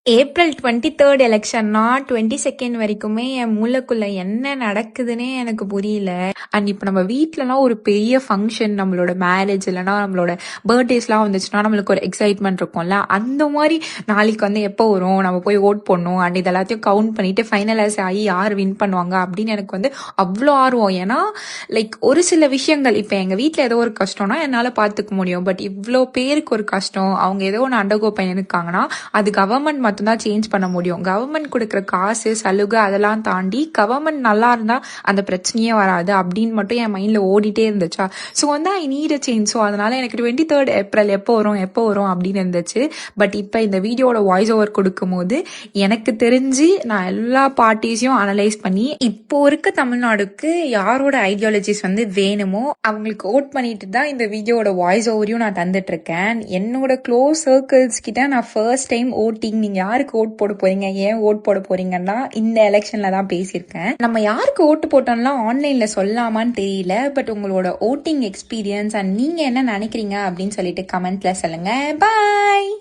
April 23 எலெக்ஷன்னா 22 வரைக்குமே என் மூளைக்குள்ள என்ன நடக்குதுன்னே எனக்கு புரியல. அண்ட் இப்போ நம்ம வீட்லலாம் ஒரு பெரிய ஃபங்க்ஷன், நம்மளோட மேரேஜ் இல்லைன்னா நம்மளோட பர்த்டேஸ்லாம் வந்துச்சுன்னா நம்மளுக்கு ஒரு எக்ஸைட்மெண்ட் இருக்கும்ல. அந்த மாதிரி நாளைக்கு எப்போ வரும், நம்ம போய் ஓட் போடணும் அண்ட் இது எல்லாத்தையும் கவுண்ட் பண்ணிட்டு ஃபைனலைஸ் ஆகி யார் வின் பண்ணுவாங்க அப்படின்னு எனக்கு அவ்வளோ ஆர்வம். ஏன்னா ஒரு சில விஷயங்கள் இப்போ எங்கள் வீட்டில் ஏதோ ஒரு கஷ்டம்னா என்னால் பார்த்துக்க முடியும். பட் இவ்வளோ பேருக்கு ஒரு கஷ்டம், அவங்க ஏதோ ஒன்று அண்டர்கோ பண்ணியிருக்காங்கன்னா அது கவர்மெண்ட் மட்டும்தான் சேஞ்ச் பண்ண முடியும். கவர்மெண்ட் கொடுக்குற காசு சலுகை அதெல்லாம் தாண்டி கவர்மெண்ட் நல்லா இருந்தா அந்த பிரச்சனையே வராது அப்படின்னு மட்டும் என் மைண்ட்ல ஓடிட்டே இருந்துச்சா. So I need a change. So அதனால எனக்கு 23 ஏப்ரல் எப்போ வரும் அப்படின்னு இருந்துச்சு. பட் இப்போ இந்த வீடியோட வாய்ஸ் ஓவர் கொடுக்கும் போது எனக்கு தெரிஞ்சு நான் எல்லா பார்ட்டிஸையும் அனலைஸ் பண்ணி இப்போ இருக்க தமிழ்நாடுக்கு யாரோட ஐடியாலஜிஸ் வேணுமோ அவங்களுக்கு ஓட் பண்ணிட்டு தான் இந்த வீடியோட வாய்ஸ் ஓவரையும் நான் தந்துட்டு இருக்கேன். என்னோட க்ளோஸ் சர்க்கிள்ஸ் கிட்ட நான் ஃபர்ஸ்ட் டைம் ஓட்டிங், நீங்க யாருக்கு ஓட் போட போறீங்க, ஏன் ஓட் போட போறீங்கன்னா இந்த எலெக்ஷன்ல தான் பேசியிருக்கேன். நம்ம யாருக்கு ஓட்டு போட்டோம்லாம் ஆன்லைன்ல சொல்லாமான்னு தெரியல. பட் உங்களோட ஓட்டிங் எக்ஸ்பீரியன்ஸ் அண்ட் நீங்க என்ன நினைக்கிறீங்க அப்படின்னு சொல்லிட்டு கமெண்ட்ல சொல்லுங்க. பாய்.